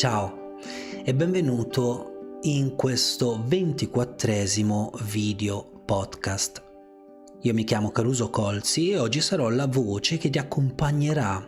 Ciao e benvenuto in questo 24esimo video podcast. Io mi chiamo Caruso Colzi e oggi sarò la voce che ti accompagnerà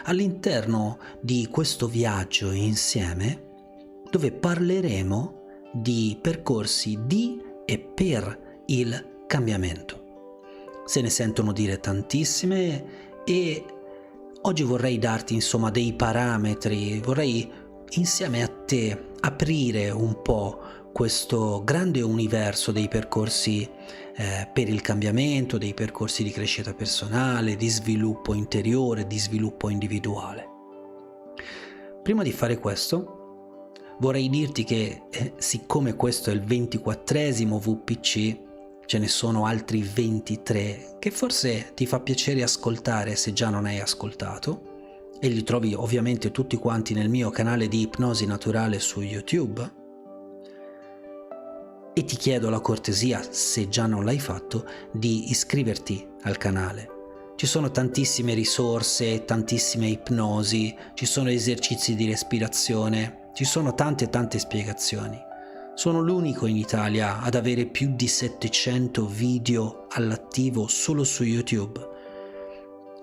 all'interno di questo viaggio insieme, dove parleremo di percorsi di e per il cambiamento. Se ne sentono dire tantissime e oggi vorrei darti dei parametri, vorrei insieme a te aprire un po' questo grande universo dei percorsi per il cambiamento, dei percorsi di crescita personale, di sviluppo interiore, di sviluppo individuale. Prima di fare questo vorrei dirti che siccome questo è il 24esimo VPC, ce ne sono altri 23 che forse ti fa piacere ascoltare se già non hai ascoltato, e li trovi ovviamente tutti quanti nel mio canale di ipnosi naturale su YouTube. E ti chiedo la cortesia, se già non l'hai fatto, di iscriverti al canale. Ci sono tantissime risorse, tantissime ipnosi, ci sono esercizi di respirazione, ci sono tante spiegazioni. Sono l'unico in Italia ad avere più di 700 video all'attivo solo su YouTube.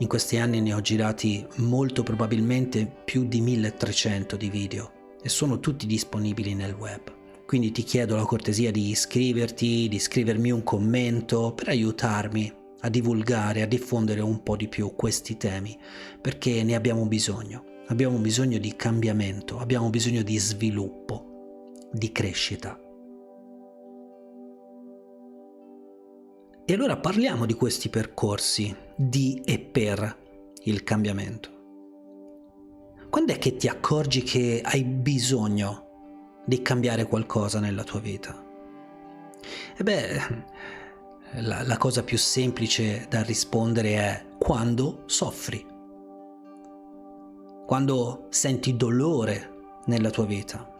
In questi anni ne ho girati molto probabilmente più di 1300 di video e sono tutti disponibili nel web. Quindi ti chiedo la cortesia di iscriverti, di scrivermi un commento per aiutarmi a divulgare, a diffondere un po' di più questi temi, perché ne abbiamo bisogno. Abbiamo bisogno di cambiamento, abbiamo bisogno di sviluppo, di crescita. E allora parliamo di questi percorsi di e per il cambiamento. Quando è che ti accorgi che hai bisogno di cambiare qualcosa nella tua vita? La cosa più semplice da rispondere è quando soffri, quando senti dolore nella tua vita,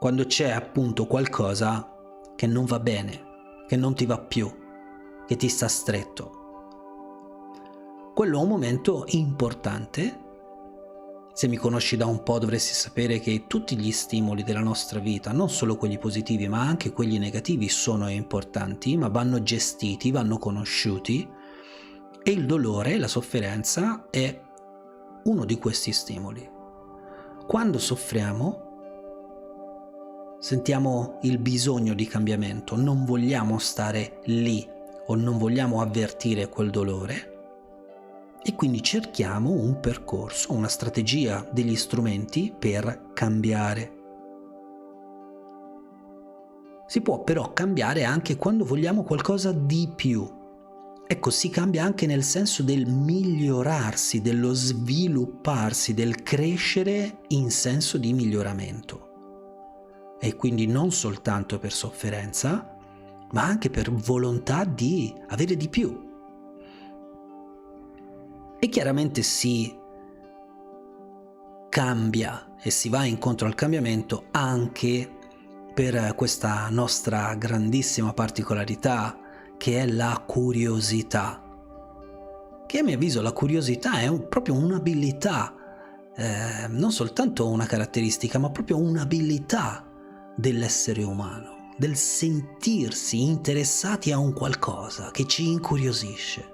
quando c'è appunto qualcosa che non va bene, che non ti va più, che ti sta stretto. Quello è un momento importante. Se mi conosci da un po' dovresti sapere che tutti gli stimoli della nostra vita, non solo quelli positivi ma anche quelli negativi, sono importanti, ma vanno gestiti, vanno conosciuti, e il dolore, la sofferenza è uno di questi stimoli. Quando soffriamo sentiamo il bisogno di cambiamento, non vogliamo stare lì o non vogliamo avvertire quel dolore, e quindi cerchiamo un percorso, una strategia, degli strumenti per cambiare. Si può però cambiare anche quando vogliamo qualcosa di più. Ecco, si cambia anche nel senso del migliorarsi, dello svilupparsi, del crescere in senso di miglioramento. E quindi non soltanto per sofferenza, ma anche per volontà di avere di più. E chiaramente si cambia e si va incontro al cambiamento anche per questa nostra grandissima particolarità, che è la curiosità. Che a mio avviso la curiosità è proprio un'abilità, non soltanto una caratteristica, ma proprio un'abilità dell'essere umano, del sentirsi interessati a un qualcosa che ci incuriosisce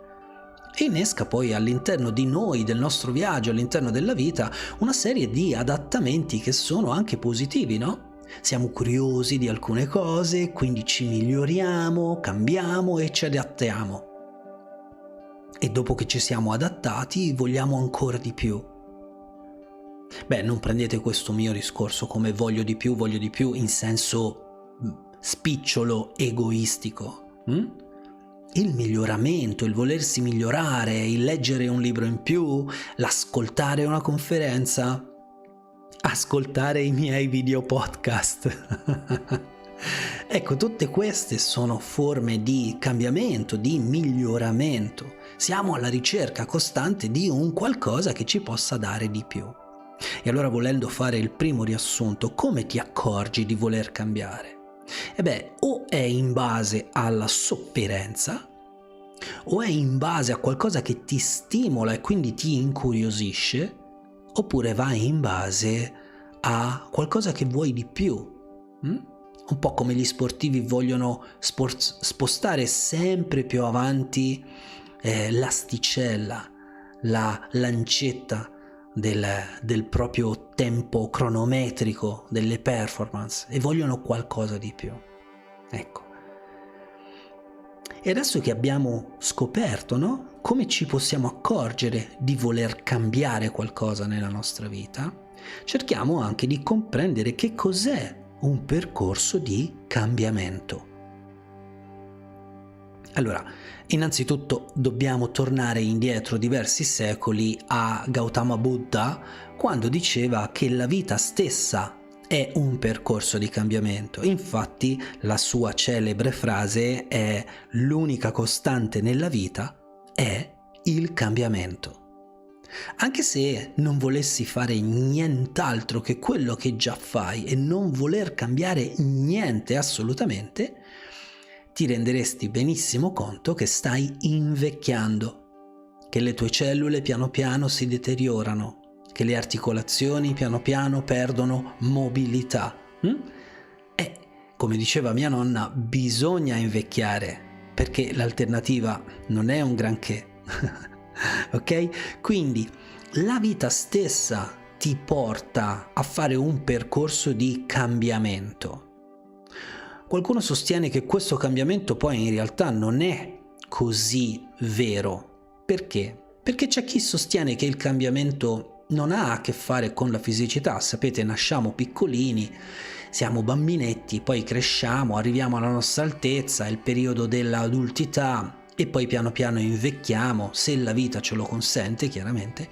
e innesca poi all'interno di noi, del nostro viaggio, all'interno della vita, una serie di adattamenti che sono anche positivi, no? Siamo curiosi di alcune cose, quindi ci miglioriamo, cambiamo e ci adattiamo. E dopo che ci siamo adattati vogliamo ancora di più. Non prendete questo mio discorso come voglio di più in senso spicciolo, egoistico. Il miglioramento, il volersi migliorare, il leggere un libro in più, l'ascoltare una conferenza, ascoltare i miei video podcast. Ecco, tutte queste sono forme di cambiamento, di miglioramento. Siamo alla ricerca costante di un qualcosa che ci possa dare di più. E allora, volendo fare il primo riassunto, come ti accorgi di voler cambiare? O è in base alla sofferenza, o è in base a qualcosa che ti stimola e quindi ti incuriosisce, oppure va in base a qualcosa che vuoi di più. Un po' come gli sportivi vogliono spostare sempre più avanti l'asticella, la lancetta del proprio tempo cronometrico, delle performance, e vogliono qualcosa di più. Ecco. E adesso che abbiamo scoperto, no? Come ci possiamo accorgere di voler cambiare qualcosa nella nostra vita, cerchiamo anche di comprendere che cos'è un percorso di cambiamento. Allora, innanzitutto dobbiamo tornare indietro diversi secoli a Gautama Buddha, quando diceva che la vita stessa è un percorso di cambiamento. Infatti, la sua celebre frase è: l'unica costante nella vita è il cambiamento. Anche se non volessi fare nient'altro che quello che già fai e non voler cambiare niente assolutamente, ti renderesti benissimo conto che stai invecchiando, che le tue cellule piano piano si deteriorano, che le articolazioni piano piano perdono mobilità. E, come diceva mia nonna, bisogna invecchiare, perché l'alternativa non è un granché. Ok? Quindi la vita stessa ti porta a fare un percorso di cambiamento. Qualcuno sostiene che questo cambiamento poi in realtà non è così vero. Perché? Perché c'è chi sostiene che il cambiamento non ha a che fare con la fisicità. Sapete, nasciamo piccolini, siamo bambinetti, poi cresciamo, arriviamo alla nostra altezza, è il periodo dell'adultità, e poi piano piano invecchiamo, se la vita ce lo consente chiaramente,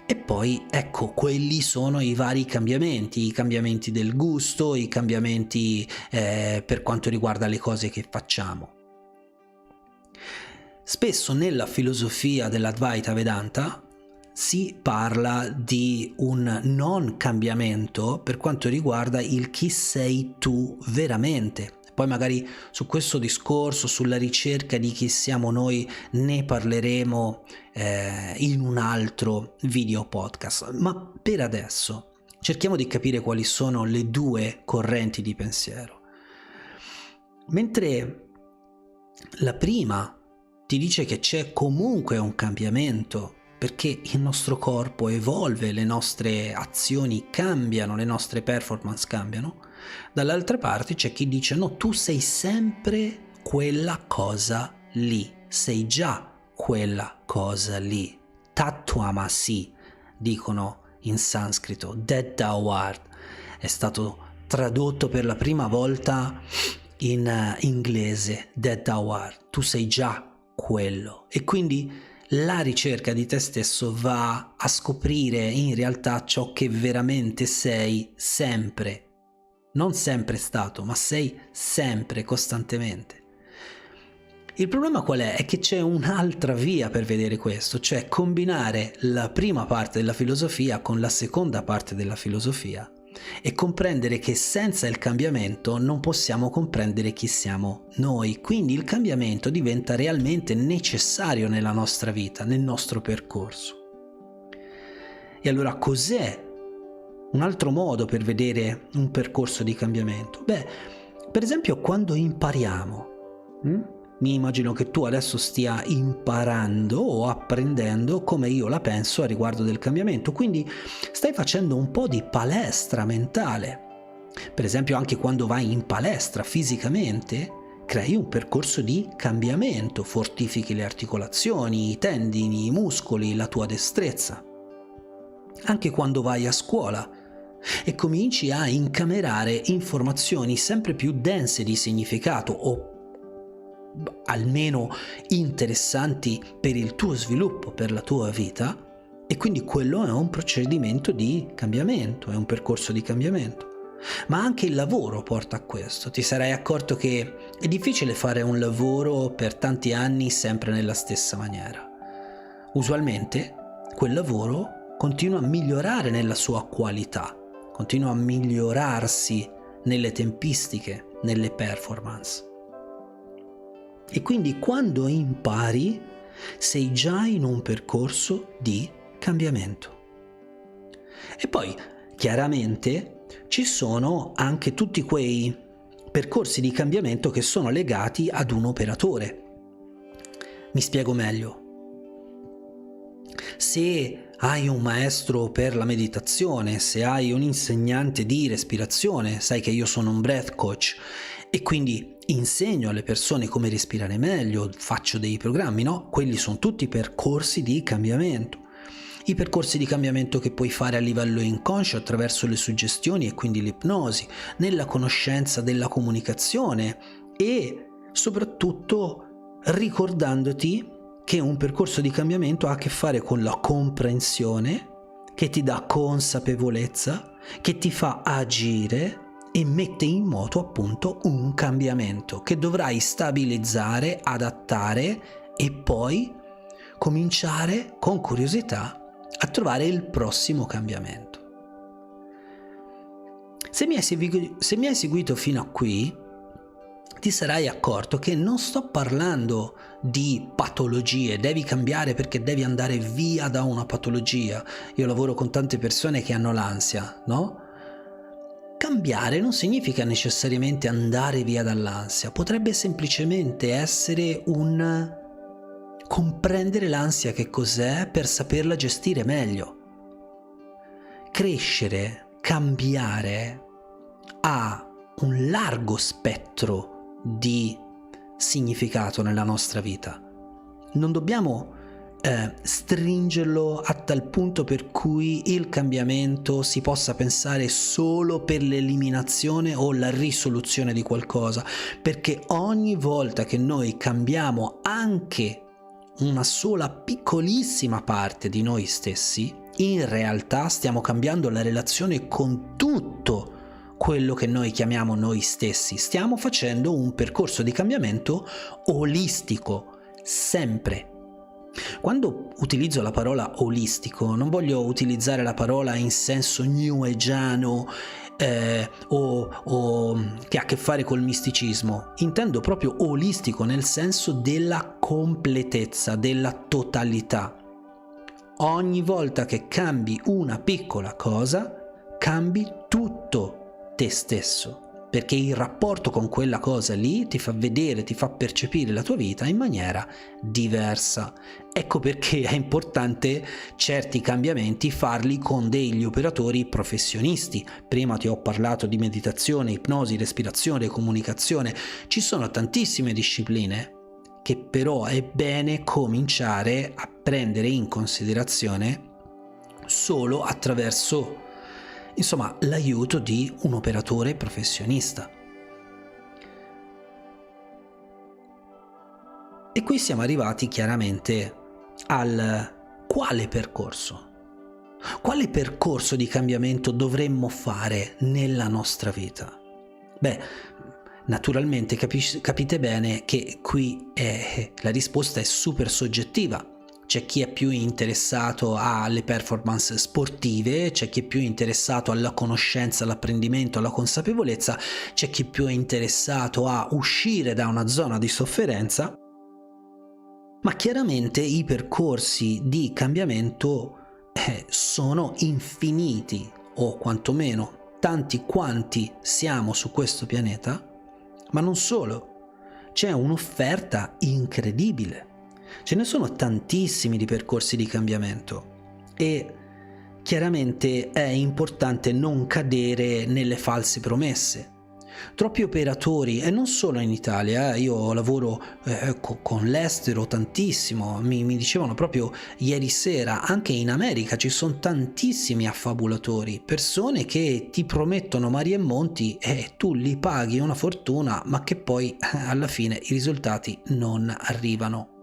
e poi ecco, quelli sono i vari cambiamenti, i cambiamenti del gusto, i cambiamenti per quanto riguarda le cose che facciamo. Spesso nella filosofia dell'Advaita Vedanta si parla di un non cambiamento per quanto riguarda il chi sei tu veramente. Poi magari su questo discorso, sulla ricerca di chi siamo noi, ne parleremo in un altro video podcast. Ma per adesso cerchiamo di capire quali sono le due correnti di pensiero. Mentre la prima ti dice che c'è comunque un cambiamento, perché il nostro corpo evolve, le nostre azioni cambiano, le nostre performance cambiano. Dall'altra parte c'è chi dice: no, tu sei sempre quella cosa lì, sei già quella cosa lì. Tattvamasi, dicono in sanscrito, that thou art. È stato tradotto per la prima volta in inglese, that thou art. Tu sei già quello. E quindi la ricerca di te stesso va a scoprire in realtà ciò che veramente sei sempre. Non sempre stato, ma sei sempre, costantemente. Il problema qual è? È che c'è un'altra via per vedere questo, cioè combinare la prima parte della filosofia con la seconda parte della filosofia e comprendere che senza il cambiamento non possiamo comprendere chi siamo noi. Quindi il cambiamento diventa realmente necessario nella nostra vita, nel nostro percorso. E allora cos'è un altro modo per vedere un percorso di cambiamento? Beh, per esempio quando impariamo, mi immagino che tu adesso stia imparando o apprendendo come io la penso a riguardo del cambiamento, quindi stai facendo un po' di palestra mentale. Per esempio anche quando vai in palestra fisicamente, crei un percorso di cambiamento, fortifichi le articolazioni, i tendini, i muscoli, la tua destrezza. Anche quando vai a scuola e cominci a incamerare informazioni sempre più dense di significato o almeno interessanti per il tuo sviluppo, per la tua vita, e quindi quello è un procedimento di cambiamento, è un percorso di cambiamento. Ma anche il lavoro porta a questo. Ti sarai accorto che è difficile fare un lavoro per tanti anni sempre nella stessa maniera. Usualmente quel lavoro continua a migliorare nella sua qualità, continua a migliorarsi nelle tempistiche, nelle performance. E quindi quando impari sei già in un percorso di cambiamento. E poi chiaramente ci sono anche tutti quei percorsi di cambiamento che sono legati ad un operatore. Mi spiego meglio. Se hai un maestro per la meditazione, se hai un insegnante di respirazione, sai che io sono un breath coach e quindi insegno alle persone come respirare meglio, faccio dei programmi, no? Quelli sono tutti percorsi di cambiamento. I percorsi di cambiamento che puoi fare a livello inconscio attraverso le suggestioni e quindi l'ipnosi, nella conoscenza della comunicazione e soprattutto ricordandoti che un percorso di cambiamento ha a che fare con la comprensione, che ti dà consapevolezza, che ti fa agire e mette in moto appunto un cambiamento che dovrai stabilizzare, adattare e poi cominciare con curiosità a trovare il prossimo cambiamento. Se mi hai seguito fino a qui, ti sarai accorto che non sto parlando di patologie, devi cambiare perché devi andare via da una patologia. Io lavoro con tante persone che hanno l'ansia, no? Cambiare non significa necessariamente andare via dall'ansia, potrebbe semplicemente essere un comprendere l'ansia che cos'è per saperla gestire meglio. Crescere, cambiare ha un largo spettro di significato nella nostra vita. Non dobbiamo stringerlo a tal punto per cui il cambiamento si possa pensare solo per l'eliminazione o la risoluzione di qualcosa, perché ogni volta che noi cambiamo anche una sola piccolissima parte di noi stessi, in realtà stiamo cambiando la relazione con tutto quello che noi chiamiamo noi stessi. Stiamo facendo un percorso di cambiamento olistico, sempre. Quando utilizzo la parola olistico, non voglio utilizzare la parola in senso newaggiano o che ha a che fare col misticismo. Intendo proprio olistico nel senso della completezza, della totalità. Ogni volta che cambi una piccola cosa, cambi tutto te stesso, perché il rapporto con quella cosa lì ti fa vedere, ti fa percepire la tua vita in maniera diversa. Ecco perché è importante certi cambiamenti farli con degli operatori professionisti. Prima ti ho parlato di meditazione, ipnosi, respirazione, comunicazione. Ci sono tantissime discipline che però è bene cominciare a prendere in considerazione solo attraverso l'aiuto di un operatore professionista. E qui siamo arrivati chiaramente al quale percorso. Quale percorso di cambiamento dovremmo fare nella nostra vita? Beh, naturalmente capite bene che qui la risposta è super soggettiva. C'è chi è più interessato alle performance sportive, c'è chi è più interessato alla conoscenza, all'apprendimento, alla consapevolezza, c'è chi è più interessato a uscire da una zona di sofferenza, ma chiaramente i percorsi di cambiamento sono infiniti, o quantomeno tanti quanti siamo su questo pianeta, ma non solo, c'è un'offerta incredibile. Ce ne sono tantissimi di percorsi di cambiamento e chiaramente è importante non cadere nelle false promesse. Troppi operatori, e non solo in Italia, io lavoro con l'estero tantissimo, mi dicevano proprio ieri sera, anche in America ci sono tantissimi affabulatori, persone che ti promettono mari e monti e tu li paghi una fortuna, ma che poi alla fine i risultati non arrivano.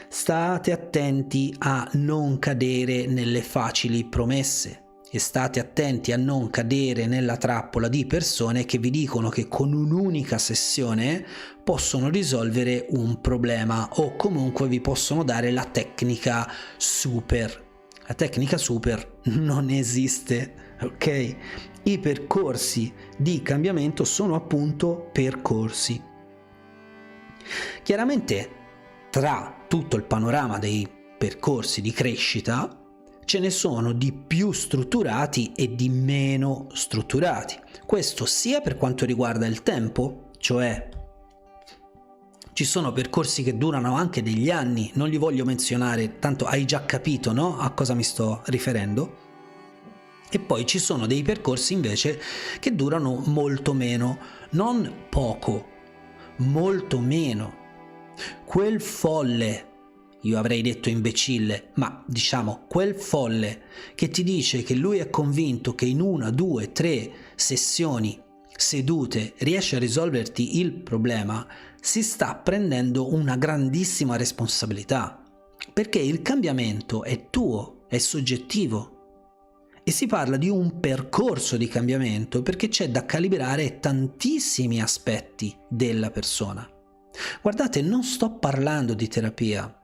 State attenti a non cadere nelle facili promesse e state attenti a non cadere nella trappola di persone che vi dicono che con un'unica sessione possono risolvere un problema o comunque vi possono dare la tecnica super. La tecnica super non esiste, ok? I percorsi di cambiamento sono appunto percorsi. Chiaramente tra tutto il panorama dei percorsi di crescita ce ne sono di più strutturati e di meno strutturati. Questo sia per quanto riguarda il tempo, cioè ci sono percorsi che durano anche degli anni, non li voglio menzionare, tanto hai già capito, no? A cosa mi sto riferendo. E poi ci sono dei percorsi invece che durano molto meno, non poco, molto meno. Quel folle, io avrei detto imbecille, ma diciamo quel folle che ti dice che lui è convinto che in 1, 2, 3 sessioni sedute riesce a risolverti il problema, si sta prendendo una grandissima responsabilità, perché il cambiamento è tuo, è soggettivo. E si parla di un percorso di cambiamento perché c'è da calibrare tantissimi aspetti della persona. Guardate, non sto parlando di terapia.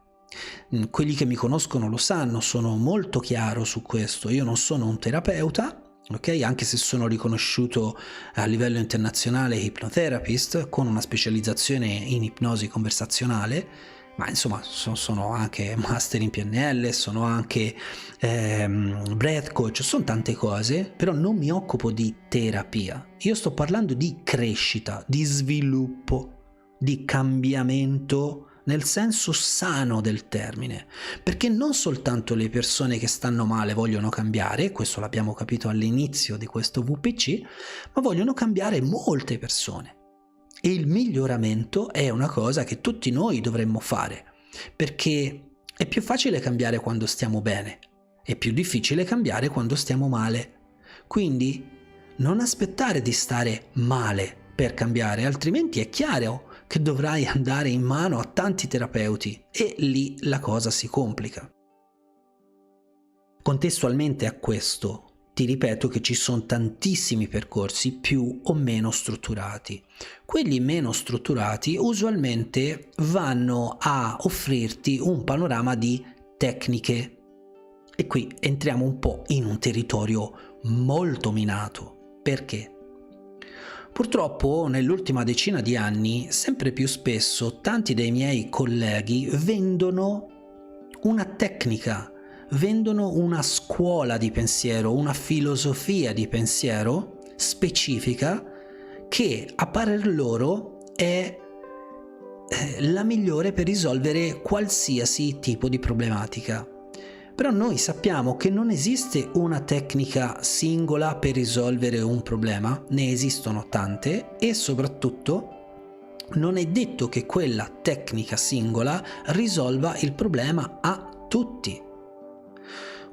Quelli che mi conoscono lo sanno, sono molto chiaro su questo. Io non sono un terapeuta, ok? Anche se sono riconosciuto a livello internazionale hypnotherapist con una specializzazione in ipnosi conversazionale, ma insomma sono anche master in PNL, sono anche breath coach, sono tante cose, però non mi occupo di terapia. Io sto parlando di crescita, di sviluppo, di cambiamento nel senso sano del termine, perché non soltanto le persone che stanno male vogliono cambiare, questo l'abbiamo capito all'inizio di questo VPC, ma vogliono cambiare molte persone. E il miglioramento è una cosa che tutti noi dovremmo fare, perché è più facile cambiare quando stiamo bene, è più difficile cambiare quando stiamo male. Quindi non aspettare di stare male per cambiare, altrimenti è chiaro che dovrai andare in mano a tanti terapeuti e lì la cosa si complica. Contestualmente a questo, ti ripeto che ci sono tantissimi percorsi più o meno strutturati. Quelli meno strutturati usualmente vanno a offrirti un panorama di tecniche. E qui entriamo un po' in un territorio molto minato. Perché? Purtroppo nell'ultima decina di anni, sempre più spesso, tanti dei miei colleghi vendono una tecnica, vendono una scuola di pensiero, una filosofia di pensiero specifica che a parer loro è la migliore per risolvere qualsiasi tipo di problematica. Però noi sappiamo che non esiste una tecnica singola per risolvere un problema, ne esistono tante e soprattutto non è detto che quella tecnica singola risolva il problema a tutti.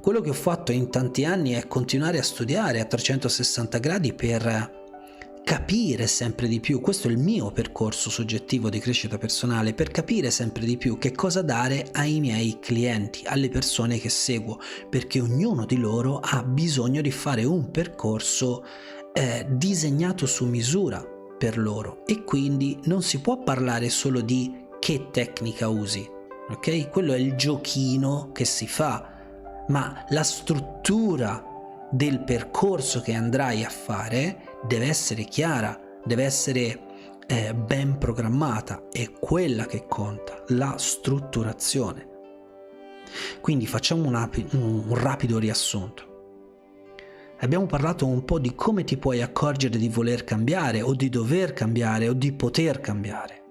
Quello che ho fatto in tanti anni è continuare a studiare a 360 gradi per capire sempre di più, questo è il mio percorso soggettivo di crescita personale, per capire sempre di più che cosa dare ai miei clienti, alle persone che seguo, perché ognuno di loro ha bisogno di fare un percorso disegnato su misura per loro e quindi non si può parlare solo di che tecnica usi, ok? Quello è il giochino che si fa, ma la struttura del percorso che andrai a fare deve essere chiara, deve essere ben programmata, è quella che conta, la strutturazione. Quindi facciamo un rapido riassunto. Abbiamo parlato un po' di come ti puoi accorgere di voler cambiare o di dover cambiare o di poter cambiare.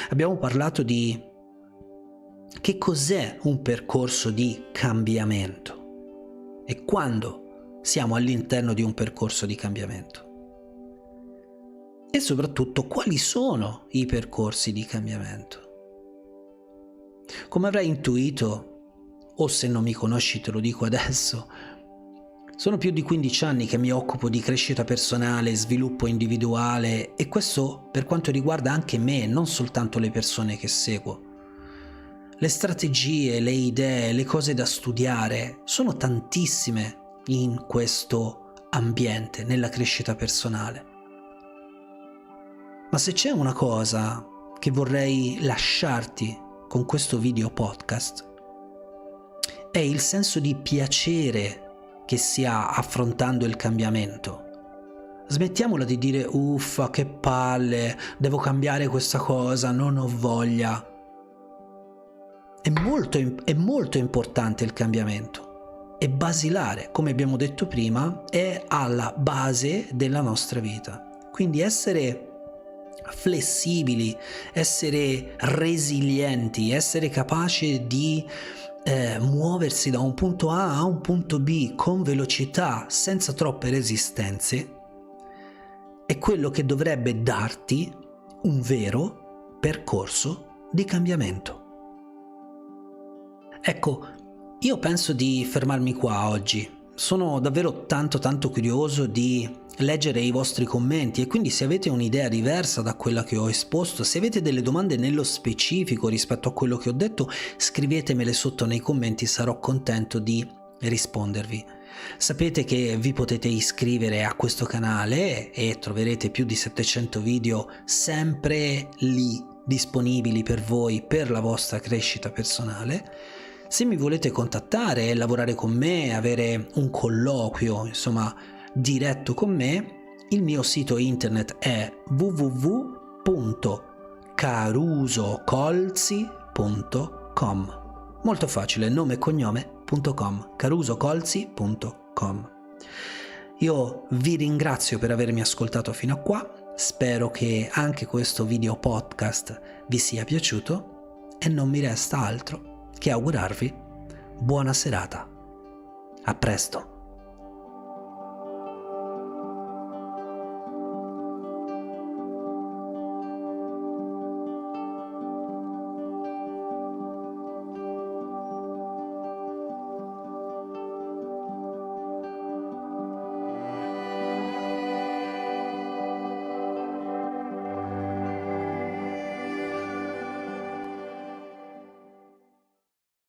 Abbiamo parlato di che cos'è un percorso di cambiamento e quando siamo all'interno di un percorso di cambiamento. E soprattutto quali sono i percorsi di cambiamento. Come avrai intuito, o se non mi conosci te lo dico adesso, sono più di 15 anni che mi occupo di crescita personale, sviluppo individuale e questo per quanto riguarda anche me, non soltanto le persone che seguo. Le strategie, le idee, le cose da studiare sono tantissime in questo ambiente, nella crescita personale. Ma se c'è una cosa che vorrei lasciarti con questo video podcast, è il senso di piacere che si ha affrontando il cambiamento. Smettiamola di dire uffa, che palle, devo cambiare questa cosa, non ho voglia. È molto importante il cambiamento. e basilare, come abbiamo detto prima, è alla base della nostra vita. Quindi essere flessibili, essere resilienti, essere capaci di muoversi da un punto A a un punto B con velocità, senza troppe resistenze, è quello che dovrebbe darti un vero percorso di cambiamento. Ecco, io penso di fermarmi qua oggi. Sono davvero tanto curioso di leggere i vostri commenti, e quindi se avete un'idea diversa da quella che ho esposto, se avete delle domande nello specifico rispetto a quello che ho detto, scrivetemele sotto nei commenti, sarò contento di rispondervi. Sapete che vi potete iscrivere a questo canale e troverete più di 700 video sempre lì disponibili per voi, per la vostra crescita personale. Se mi volete contattare e lavorare con me, avere un colloquio, insomma, diretto con me, il mio sito internet è www.carusocolzi.com. Molto facile, nome e cognome.com, carusocolzi.com. Io vi ringrazio per avermi ascoltato fino a qua, spero che anche questo video podcast vi sia piaciuto e non mi resta altro che augurarvi buona serata. A presto.